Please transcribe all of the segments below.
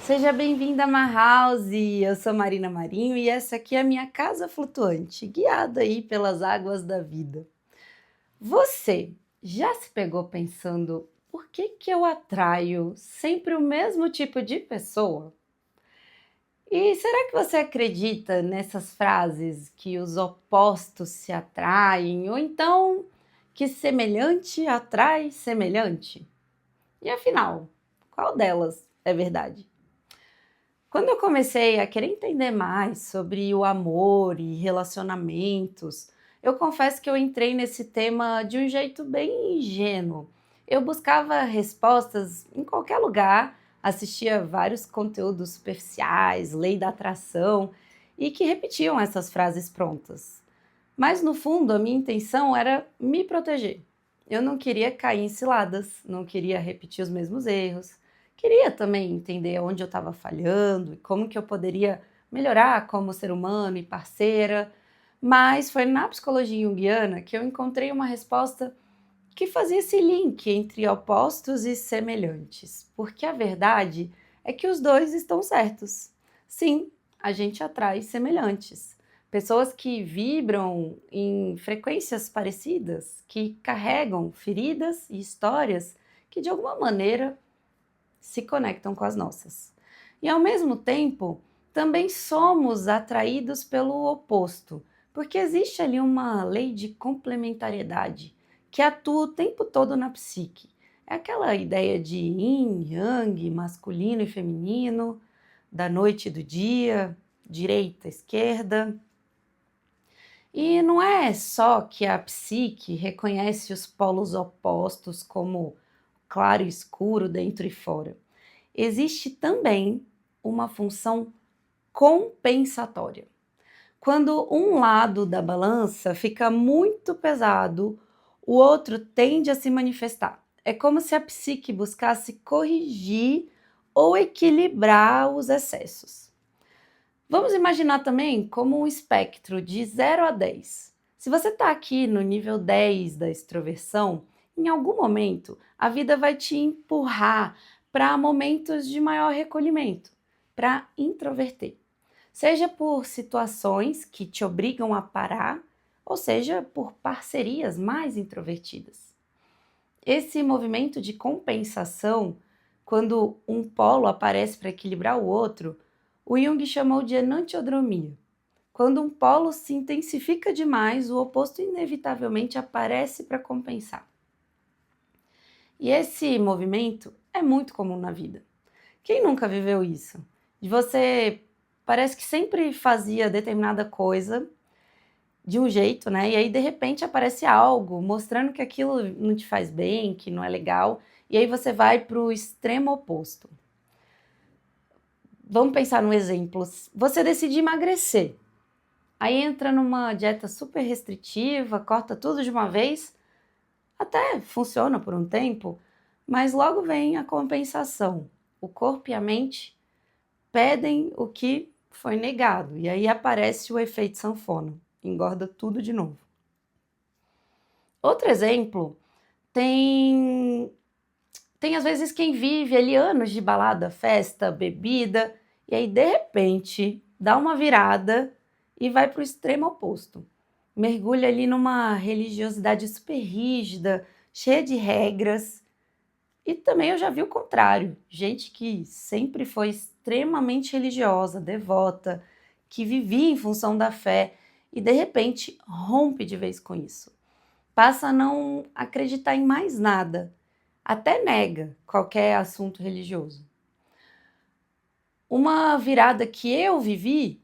Seja bem-vinda a Ma House, eu sou Marina Marinho e essa aqui é a minha casa flutuante, guiada aí pelas águas da vida. Você já se pegou pensando por que eu atraio sempre o mesmo tipo de pessoa? E será que você acredita nessas frases que os opostos se atraem ou então que semelhante atrai semelhante? E afinal, qual delas é verdade? Quando eu comecei a querer entender mais sobre o amor e relacionamentos, eu confesso que eu entrei nesse tema de um jeito bem ingênuo. Eu buscava respostas em qualquer lugar, assistia vários conteúdos superficiais, lei da atração, e que repetiam essas frases prontas. Mas no fundo, a minha intenção era me proteger. Eu não queria cair em ciladas, não queria repetir os mesmos erros. Queria também entender onde eu estava falhando e como que eu poderia melhorar como ser humano e parceira. Mas foi na psicologia junguiana que eu encontrei uma resposta que fazia esse link entre opostos e semelhantes. Porque a verdade é que os dois estão certos. Sim, a gente atrai semelhantes. Pessoas que vibram em frequências parecidas, que carregam feridas e histórias que de alguma maneira se conectam com as nossas. E ao mesmo tempo, também somos atraídos pelo oposto, porque existe ali uma lei de complementariedade que atua o tempo todo na psique. É aquela ideia de yin, yang, masculino e feminino, da noite e do dia, direita, esquerda. E não é só que a psique reconhece os polos opostos como claro e escuro, dentro e fora. Existe também uma função compensatória. Quando um lado da balança fica muito pesado, o outro tende a se manifestar. É como se a psique buscasse corrigir ou equilibrar os excessos. Vamos imaginar também como um espectro de 0 a 10. Se você está aqui no nível 10 da extroversão, em algum momento a vida vai te empurrar para momentos de maior recolhimento, para introverter. Seja por situações que te obrigam a parar, ou seja por parcerias mais introvertidas. Esse movimento de compensação, quando um polo aparece para equilibrar o outro, o Jung chamou de enantiodromia. Quando um polo se intensifica demais, o oposto inevitavelmente aparece para compensar. E esse movimento é muito comum na vida. Quem nunca viveu isso? De você parece que sempre fazia determinada coisa de um jeito, né? E aí de repente aparece algo mostrando que aquilo não te faz bem, que não é legal, e aí você vai para o extremo oposto. Vamos pensar num exemplo. Você decide emagrecer. Aí entra numa dieta super restritiva, corta tudo de uma vez, até funciona por um tempo, mas logo vem a compensação. O corpo e a mente pedem o que foi negado, e aí aparece o efeito sanfona, engorda tudo de novo. Outro exemplo, tem às vezes quem vive ali anos de balada, festa, bebida, e aí de repente dá uma virada e vai para o extremo oposto. Mergulha ali numa religiosidade super rígida, cheia de regras. E também eu já vi o contrário, gente que sempre foi extremamente religiosa, devota, que vivia em função da fé e de repente rompe de vez com isso. Passa a não acreditar em mais nada, até nega qualquer assunto religioso. Uma virada que eu vivi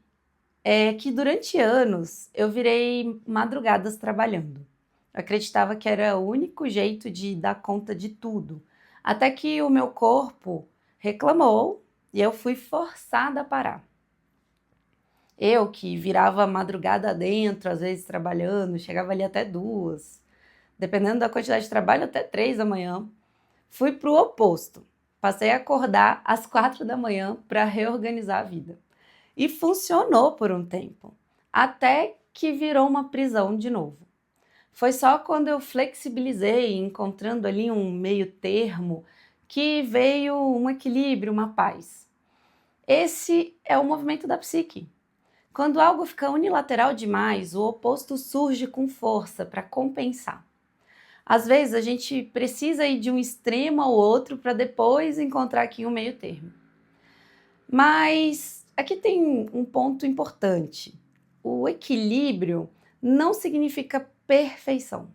é que durante anos eu virei madrugadas trabalhando. Eu acreditava que era o único jeito de dar conta de tudo, até que o meu corpo reclamou e eu fui forçada a parar. Eu que virava madrugada dentro, às vezes trabalhando, chegava ali até 2, dependendo da quantidade de trabalho, até 3 da manhã. Fui para o oposto. Passei a acordar às 4 da manhã para reorganizar a vida. E funcionou por um tempo, até que virou uma prisão de novo. Foi só quando eu flexibilizei, encontrando ali um meio termo, que veio um equilíbrio, uma paz. Esse é o movimento da psique. Quando algo fica unilateral demais, o oposto surge com força para compensar. Às vezes a gente precisa ir de um extremo ao outro para depois encontrar aqui um meio termo. Mas aqui tem um ponto importante. O equilíbrio não significa perfeição.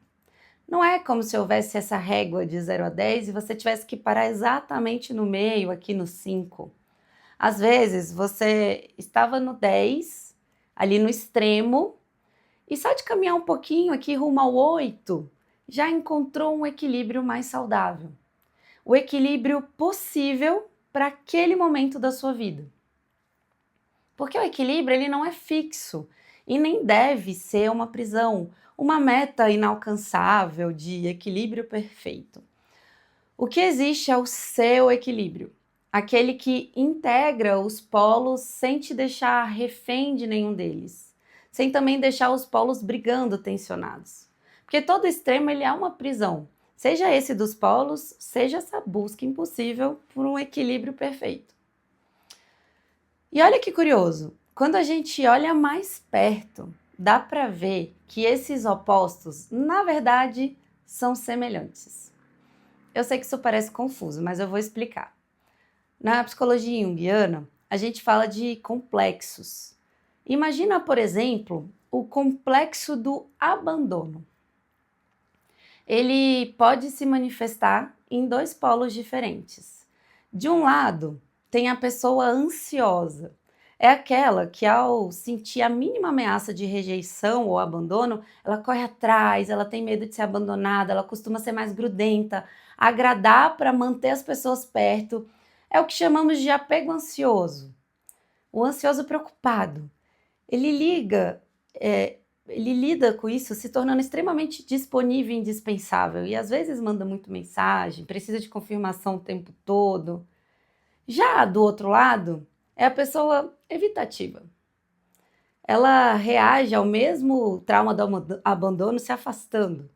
Não é como se houvesse essa régua de 0 a 10 e você tivesse que parar exatamente no meio, aqui no 5. Às vezes você estava no 10, ali no extremo, e só de caminhar um pouquinho aqui rumo ao 8, já encontrou um equilíbrio mais saudável. O equilíbrio possível para aquele momento da sua vida. Porque o equilíbrio ele não é fixo e nem deve ser uma prisão, uma meta inalcançável de equilíbrio perfeito. O que existe é o seu equilíbrio, aquele que integra os polos sem te deixar refém de nenhum deles, sem também deixar os polos brigando tensionados. Porque todo extremo ele é uma prisão, seja esse dos polos, seja essa busca impossível por um equilíbrio perfeito. E olha que curioso, quando a gente olha mais perto, dá para ver que esses opostos, na verdade, são semelhantes. Eu sei que isso parece confuso, mas eu vou explicar. Na psicologia junguiana, a gente fala de complexos. Imagina, por exemplo, o complexo do abandono. Ele pode se manifestar em dois polos diferentes. De um lado, tem a pessoa ansiosa. É aquela que, ao sentir a mínima ameaça de rejeição ou abandono, ela corre atrás, ela tem medo de ser abandonada, ela costuma ser mais grudenta, agradar para manter as pessoas perto. É o que chamamos de apego ansioso. O ansioso preocupado. Ele lida com isso se tornando extremamente disponível e indispensável. E às vezes manda muito mensagem, precisa de confirmação o tempo todo. Já do outro lado, é a pessoa evitativa. Ela reage ao mesmo trauma do abandono se afastando,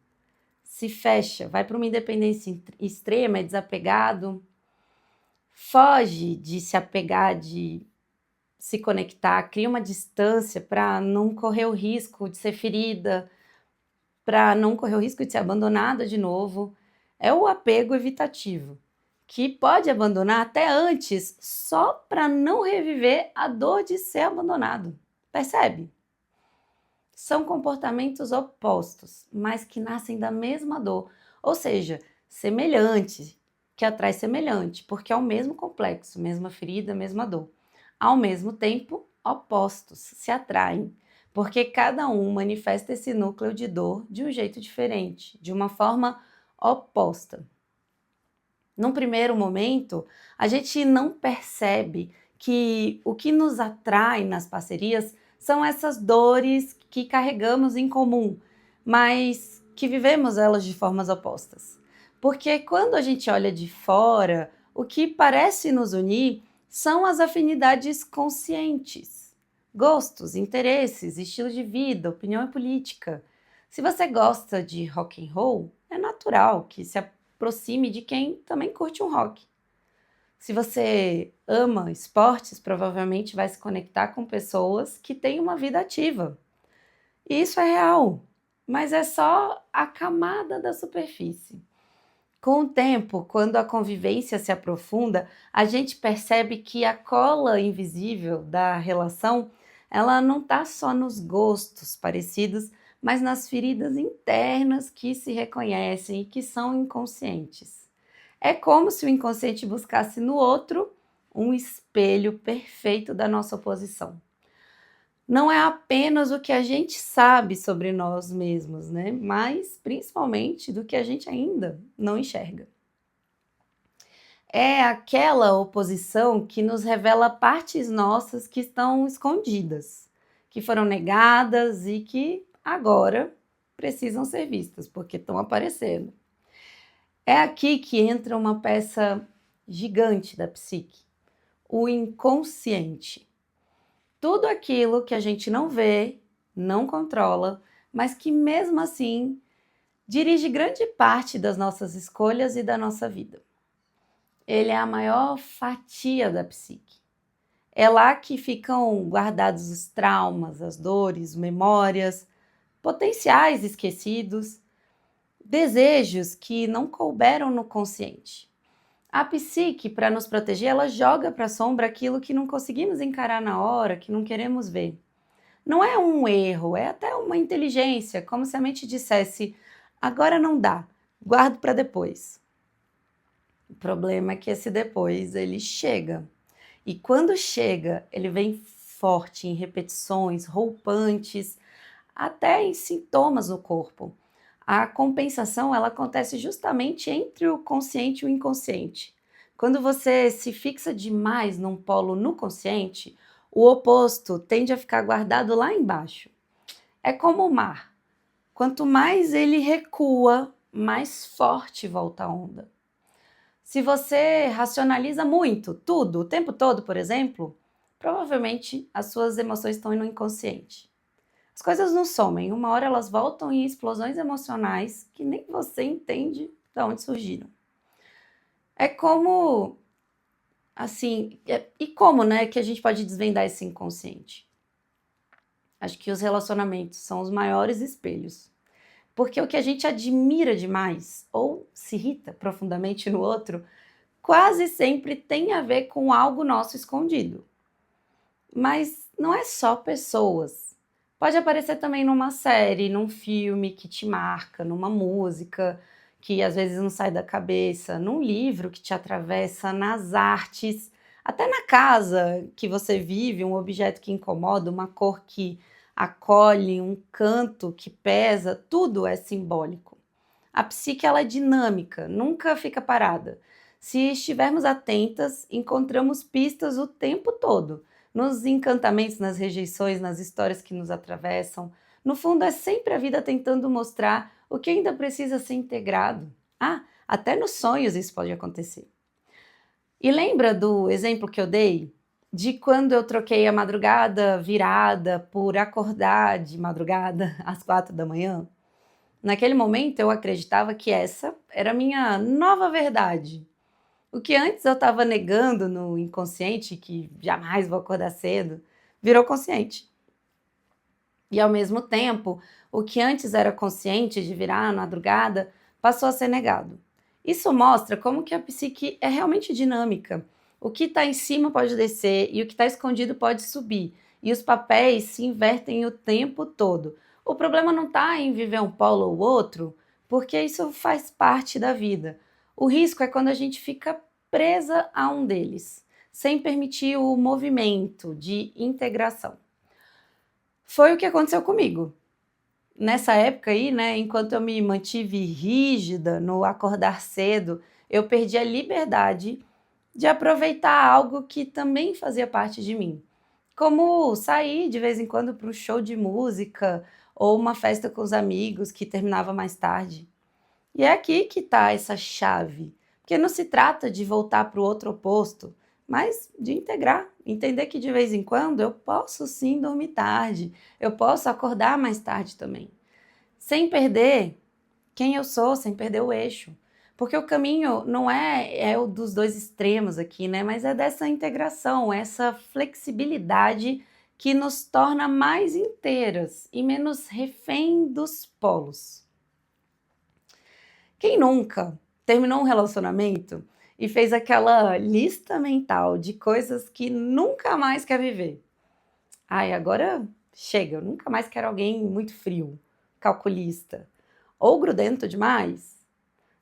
se fecha, vai para uma independência extrema, é desapegado, foge de se apegar, de se conectar, cria uma distância para não correr o risco de ser ferida, para não correr o risco de ser abandonada de novo. É o apego evitativo, que pode abandonar até antes, só para não reviver a dor de ser abandonado. Percebe? São comportamentos opostos, mas que nascem da mesma dor, ou seja, semelhante, que atrai semelhante, porque é o mesmo complexo, mesma ferida, mesma dor. Ao mesmo tempo, opostos se atraem, porque cada um manifesta esse núcleo de dor de um jeito diferente, de uma forma oposta. Num primeiro momento, a gente não percebe que o que nos atrai nas parcerias são essas dores que carregamos em comum, mas que vivemos elas de formas opostas. Porque quando a gente olha de fora, o que parece nos unir são as afinidades conscientes, gostos, interesses, estilo de vida, opinião e política. Se você gosta de rock and roll, é natural que se aproxime de quem também curte um rock. Se você ama esportes, provavelmente vai se conectar com pessoas que têm uma vida ativa. E isso é real, mas é só a camada da superfície. Com o tempo, quando a convivência se aprofunda, a gente percebe que a cola invisível da relação, ela não está só nos gostos parecidos, mas nas feridas internas que se reconhecem e que são inconscientes. É como se o inconsciente buscasse no outro um espelho perfeito da nossa oposição. Não é apenas o que a gente sabe sobre nós mesmos, né? Mas principalmente do que a gente ainda não enxerga. É aquela oposição que nos revela partes nossas que estão escondidas, que foram negadas e que agora precisam ser vistas, porque estão aparecendo. É aqui que entra uma peça gigante da psique, o inconsciente. Tudo aquilo que a gente não vê, não controla, mas que mesmo assim dirige grande parte das nossas escolhas e da nossa vida. Ele é a maior fatia da psique. É lá que ficam guardados os traumas, as dores, memórias, potenciais esquecidos, desejos que não couberam no consciente. A psique, para nos proteger, ela joga para a sombra aquilo que não conseguimos encarar na hora, que não queremos ver. Não é um erro, é até uma inteligência, como se a mente dissesse: agora não dá, guardo para depois. O problema é que esse depois ele chega. E quando chega, ele vem forte em repetições, roupantes, até em sintomas no corpo. A compensação ela acontece justamente entre o consciente e o inconsciente. Quando você se fixa demais num polo no consciente, o oposto tende a ficar guardado lá embaixo. É como o mar. Quanto mais ele recua, mais forte volta a onda. Se você racionaliza muito, tudo, o tempo todo, por exemplo, provavelmente as suas emoções estão no inconsciente. As coisas não somem, uma hora elas voltam em explosões emocionais que nem você entende de onde surgiram. É como, assim, e como, né, que a gente pode desvendar esse inconsciente? Acho que os relacionamentos são os maiores espelhos. Porque o que a gente admira demais ou se irrita profundamente no outro, quase sempre tem a ver com algo nosso escondido. Mas não é só pessoas. Pode aparecer também numa série, num filme que te marca, numa música que às vezes não sai da cabeça, num livro que te atravessa, nas artes, até na casa que você vive, um objeto que incomoda, uma cor que acolhe, um canto que pesa, tudo é simbólico. A psique ela é dinâmica, nunca fica parada. Se estivermos atentas, encontramos pistas o tempo todo, nos encantamentos, nas rejeições, nas histórias que nos atravessam. No fundo, é sempre a vida tentando mostrar o que ainda precisa ser integrado. Ah, até nos sonhos isso pode acontecer. E lembra do exemplo que eu dei? De quando eu troquei a madrugada virada por acordar de madrugada às 4 da manhã? Naquele momento eu acreditava que essa era a minha nova verdade. O que antes eu estava negando no inconsciente, que jamais vou acordar cedo, virou consciente. E ao mesmo tempo, o que antes era consciente de virar à madrugada, passou a ser negado. Isso mostra como que a psique é realmente dinâmica. O que está em cima pode descer e o que está escondido pode subir. E os papéis se invertem o tempo todo. O problema não está em viver um polo ou outro, porque isso faz parte da vida. O risco é quando a gente fica presa a um deles, sem permitir o movimento de integração. Foi o que aconteceu comigo. Nessa época aí, né, enquanto eu me mantive rígida no acordar cedo, eu perdi a liberdade de aproveitar algo que também fazia parte de mim, como sair de vez em quando para um show de música ou uma festa com os amigos que terminava mais tarde. E é aqui que está essa chave, porque não se trata de voltar para o outro oposto, mas de integrar, entender que de vez em quando eu posso sim dormir tarde, eu posso acordar mais tarde também, sem perder quem eu sou, sem perder o eixo. Porque o caminho não é o dos dois extremos aqui, né? Mas é dessa integração, essa flexibilidade que nos torna mais inteiras e menos refém dos polos. Quem nunca terminou um relacionamento e fez aquela lista mental de coisas que nunca mais quer viver? Ai, agora chega, eu nunca mais quero alguém muito frio, calculista ou grudento demais.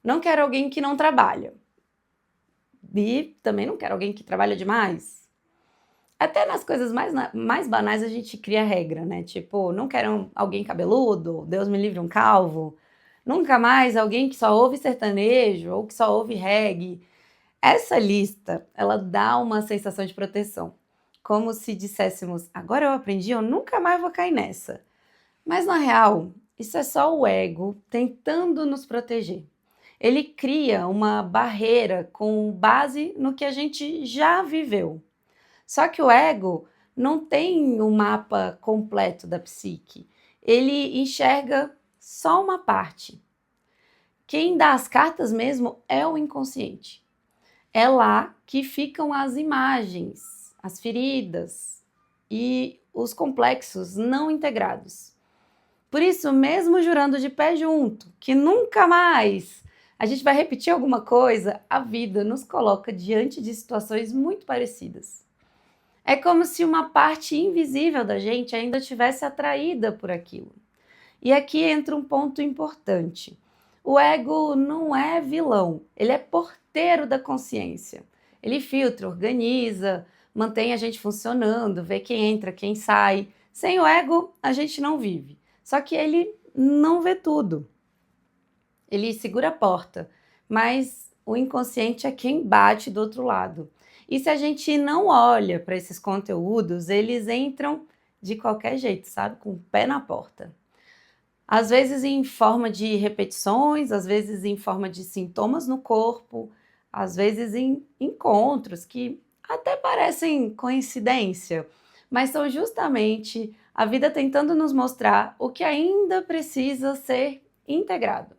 Não quero alguém que não trabalha. E também não quero alguém que trabalha demais. Até nas coisas mais banais a gente cria regra, né? Tipo, não quero alguém cabeludo, Deus me livre um calvo. Nunca mais alguém que só ouve sertanejo ou que só ouve reggae. Essa lista, ela dá uma sensação de proteção. Como se disséssemos, agora eu aprendi, eu nunca mais vou cair nessa. Mas na real, isso é só o ego tentando nos proteger. Ele cria uma barreira com base no que a gente já viveu. Só que o ego não tem um mapa completo da psique. Ele enxerga só uma parte. Quem dá as cartas mesmo é o inconsciente. É lá que ficam as imagens. as feridas e os complexos não integrados. Por isso, mesmo jurando de pé junto, que nunca mais a gente vai repetir alguma coisa, a vida nos coloca diante de situações muito parecidas. É como se uma parte invisível da gente ainda estivesse atraída por aquilo. E aqui entra um ponto importante. O ego não é vilão, ele é porteiro da consciência. Ele filtra, organiza, mantém a gente funcionando, vê quem entra, quem sai. Sem o ego, a gente não vive. Só que ele não vê tudo. Ele segura a porta, mas o inconsciente é quem bate do outro lado. E se a gente não olha para esses conteúdos, eles entram de qualquer jeito, sabe? Com o pé na porta. Às vezes em forma de repetições, às vezes em forma de sintomas no corpo, às vezes em encontros que até parecem coincidência, mas são justamente a vida tentando nos mostrar o que ainda precisa ser integrado.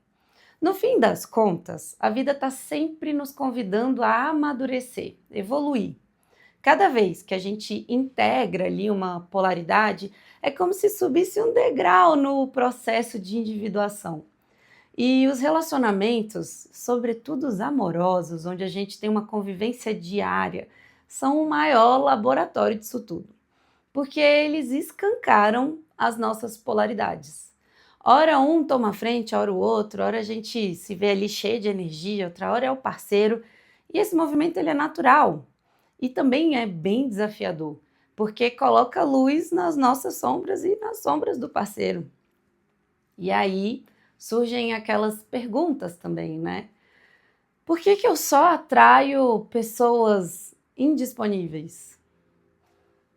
No fim das contas, a vida está sempre nos convidando a amadurecer, evoluir. Cada vez que a gente integra ali uma polaridade, é como se subisse um degrau no processo de individuação. E os relacionamentos, sobretudo os amorosos, onde a gente tem uma convivência diária, são o maior laboratório disso tudo, porque eles escancaram as nossas polaridades. Ora um toma a frente, ora o outro, ora a gente se vê ali cheio de energia, outra hora é o parceiro, e esse movimento ele é natural. E também é bem desafiador, porque coloca luz nas nossas sombras e nas sombras do parceiro. E aí surgem aquelas perguntas também, né? Por que eu só atraio pessoas indisponíveis?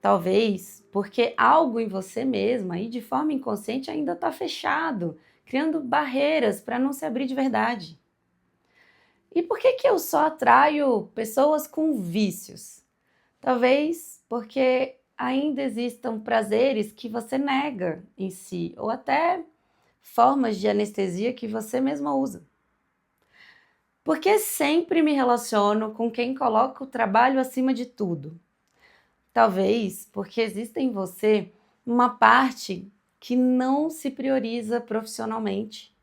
Talvez porque algo em você mesma e de forma inconsciente ainda está fechado, criando barreiras para não se abrir de verdade. E por que eu só atraio pessoas com vícios? Talvez porque ainda existam prazeres que você nega em si, ou até formas de anestesia que você mesma usa. Porque sempre me relaciono com quem coloca o trabalho acima de tudo. Talvez porque existe em você uma parte que não se prioriza profissionalmente.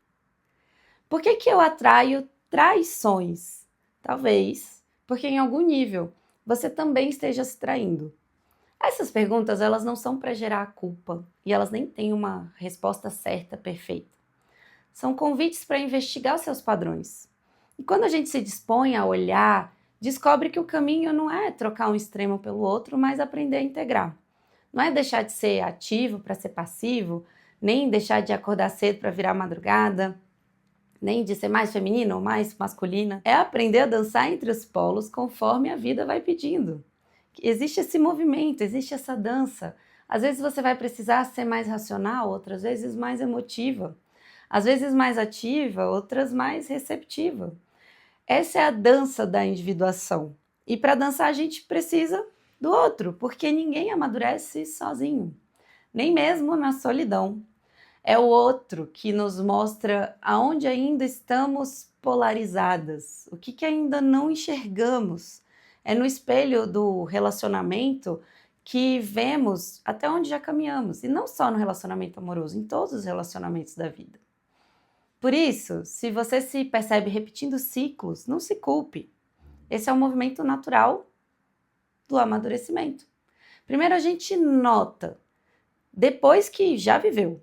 Por que eu atraio traições? Talvez porque em algum nível você também esteja se traindo. Essas perguntas, elas não são para gerar culpa e elas nem têm uma resposta certa, perfeita. São convites para investigar os seus padrões. E quando a gente se dispõe a olhar, descobre que o caminho não é trocar um extremo pelo outro, mas aprender a integrar. Não é deixar de ser ativo para ser passivo, nem deixar de acordar cedo para virar madrugada, nem de ser mais feminina ou mais masculina. É aprender a dançar entre os polos conforme a vida vai pedindo. Existe esse movimento, existe essa dança. Às vezes você vai precisar ser mais racional, outras vezes mais emotiva. Às vezes mais ativa, outras mais receptiva. Essa é a dança da individuação. E para dançar a gente precisa do outro, porque ninguém amadurece sozinho, nem mesmo na solidão. É o outro que nos mostra aonde ainda estamos polarizadas, o que ainda não enxergamos. É no espelho do relacionamento que vemos até onde já caminhamos, e não só no relacionamento amoroso, em todos os relacionamentos da vida. Por isso, se você se percebe repetindo ciclos, não se culpe. Esse é um movimento natural do amadurecimento. Primeiro a gente nota, depois que já viveu.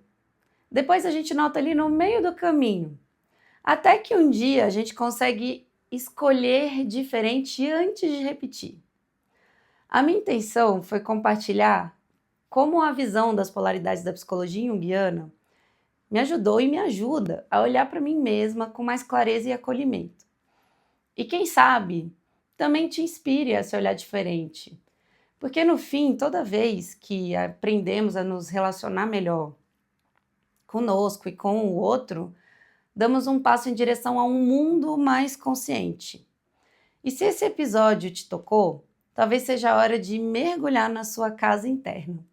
Depois a gente nota ali no meio do caminho. Até que um dia a gente consegue escolher diferente antes de repetir. A minha intenção foi compartilhar como a visão das polaridades da psicologia junguiana me ajudou e me ajuda a olhar para mim mesma com mais clareza e acolhimento. E quem sabe, também te inspire a se olhar diferente. Porque no fim, toda vez que aprendemos a nos relacionar melhor conosco e com o outro, damos um passo em direção a um mundo mais consciente. E se esse episódio te tocou, talvez seja a hora de mergulhar na sua casa interna.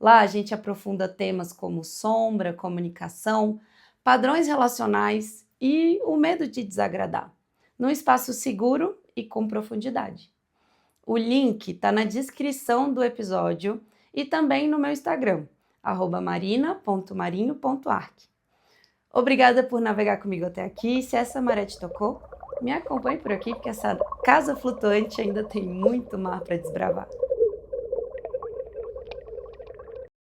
Lá a gente aprofunda temas como sombra, comunicação, padrões relacionais e o medo de desagradar, num espaço seguro e com profundidade. O link está na descrição do episódio e também no meu Instagram, @marina.marinho.arc. Obrigada por navegar comigo até aqui. Se essa maré te tocou, me acompanhe por aqui, porque essa casa flutuante ainda tem muito mar para desbravar.